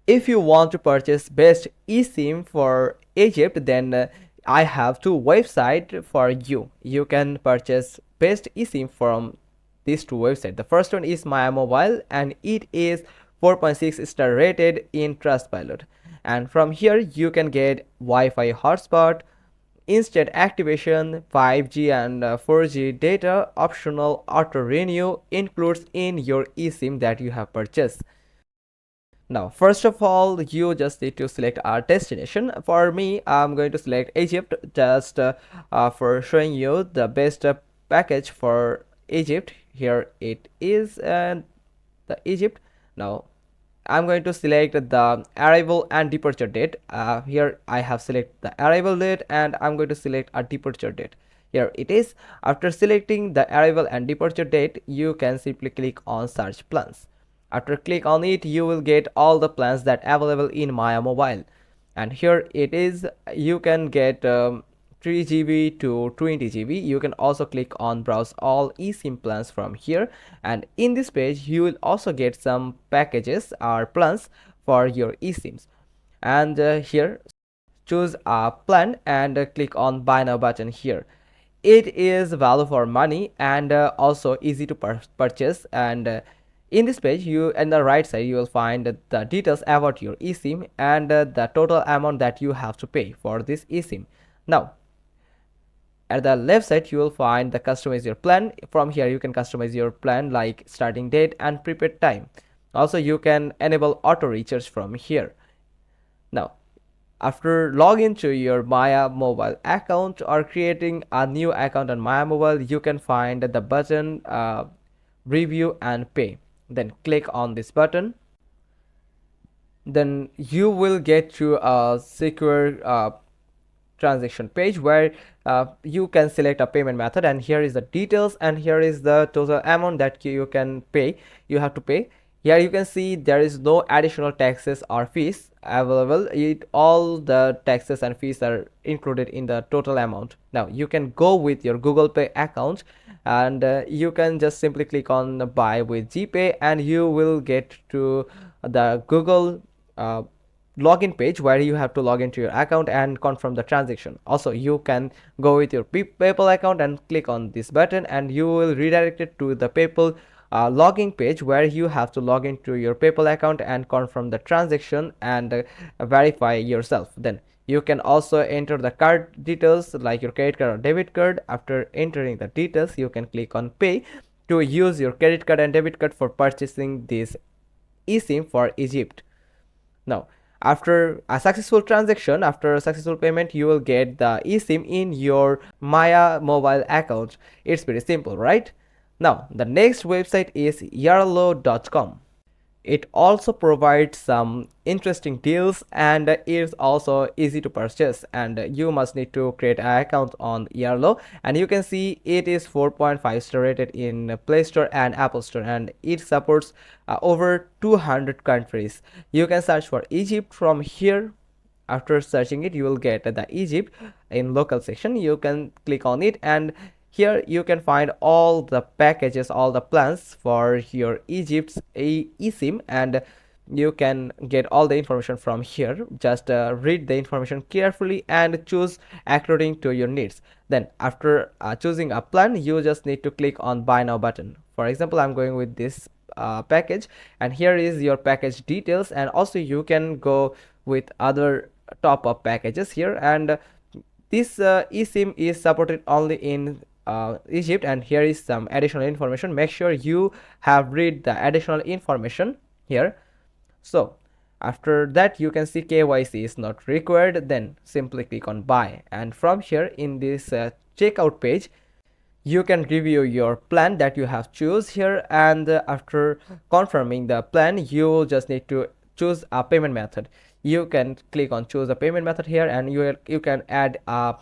If you want to purchase best eSIM for Egypt, then I have two websites for you. You can purchase best eSIM from these two websites. The first one is My Mobile, and it is 4.6 star rated in Trustpilot. And from here you can get Wi-Fi hotspot, instant activation, 5G and 4G data, optional auto renew includes in your eSIM that you have purchased. Now, first of all, you just need to select our destination. For me, I'm going to select Egypt just for showing you the best package for Egypt. Here it is, and the Egypt. Now, I'm going to select the arrival and departure date. Here I have selected the arrival date, and I'm going to select a departure date. Here it is. After selecting the arrival and departure date, you can simply click on search plans. After click on it, you will get all the plans that available in Maya Mobile. And here it is. You can get 3 GB to 20 GB. You can also click on browse all eSIM plans from here, and in this page you will also get some packages or plans for your eSIMs. And here choose a plan and click on buy now button. Here it is value for money and also easy to purchase. And in this page, you on the right side you will find the details about your eSIM and the total amount that you have to pay for this eSIM. Now, at the left side you will find the customize your plan. From here you can customize your plan like starting date and prepaid time. Also, you can enable auto recharge from here. Now, after login to your Maya mobile account or creating a new account on Maya mobile, you can find the button review and pay. Then click on this button. Then you will get to a secure transaction page where you can select a payment method, and here is the details, and here is the total amount that you can pay. You have to pay. Here you can see there is no additional taxes or fees available. All the taxes and fees are included in the total amount. Now you can go with your Google Pay account, and you can just simply click on buy with GPay, and you will get to the Google login page where you have to log into your account and confirm the transaction. Also, you can go with your PayPal account and click on this button, and you will redirect it to the PayPal login page where you have to log into your PayPal account and confirm the transaction and verify yourself. Then you can also enter the card details like your credit card or debit card. After entering the details, you can click on pay to use your credit card and debit card for purchasing this eSIM for Egypt. Now, after a successful transaction, after a successful payment, you will get the eSIM in your Maya mobile account. It's pretty simple, right? Now, the next website is yarlo.com. It also provides some interesting deals, and is also easy to purchase, and you must need to create an account on Yarlo. And you can see it is 4.5 star rated in Play Store and Apple Store, and it supports over 200 countries. You can search for Egypt from here. After searching it, you will get the Egypt in local section. You can click on it, and here you can find all the packages, all the plans for your Egypt's eSIM, and you can get all the information from here. Just read the information carefully and choose according to your needs. Then after choosing a plan, you just need to click on buy now button. For example, I'm going with this package, and here is your package details, and also you can go with other top up packages here. And this eSIM is supported only in Egypt, and here is some additional information. Make sure you have read the additional information here. So after that, you can see KYC is not required. Then simply click on buy, and from here in this checkout page, you can review your plan that you have choose here. And after confirming the plan, you just need to choose a payment method. You can click on choose a payment method here, and you can add a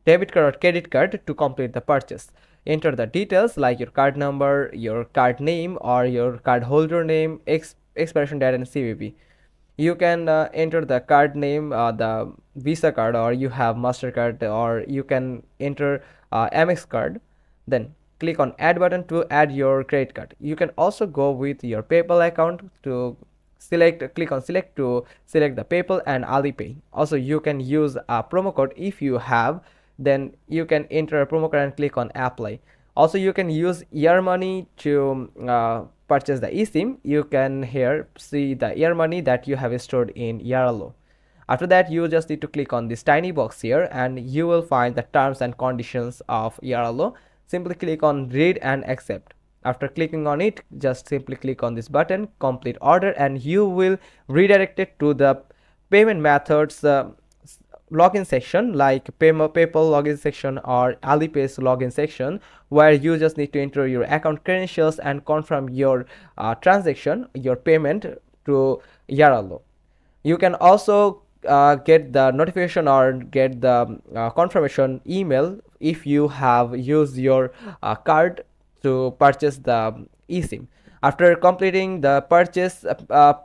debit card or credit card to complete the purchase. Enter the details like your card number, your card name or your card holder name, expiration date, and CVV. You can enter the card name, the Visa card, or you have MasterCard, or you can enter Amex card. Then click on add button to add your credit card. You can also go with your PayPal account to click on select to select the PayPal and Alipay. Also, you can use a promo code if you have, then you can enter a promo code and click on apply. Also, you can use Air Money to purchase the eSIM. You can here see the Air Money that you have stored in Yaralo. After that, you just need to click on this tiny box here and you will find the terms and conditions of Yaralo. Simply click on read and accept. After clicking on it, just simply click on this button complete order and you will redirect it to the payment methods login section like PayPal login section or Alipay's login section, where you just need to enter your account credentials and confirm your transaction, your payment to Yaralo. You can also get the notification or get the confirmation email if you have used your card to purchase the eSIM. After completing the purchase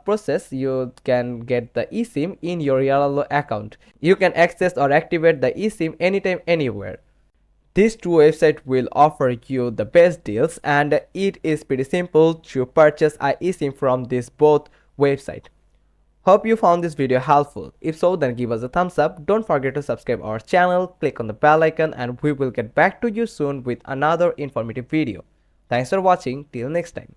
process, you can get the eSIM in your Yellow account. You can access or activate the eSIM anytime, anywhere. These two websites will offer you the best deals, and it is pretty simple to purchase a eSIM from these both websites. Hope you found this video helpful. If so, then give us a thumbs up. Don't forget to subscribe our channel, click on the bell icon, and we will get back to you soon with another informative video. Thanks for watching. Till next time.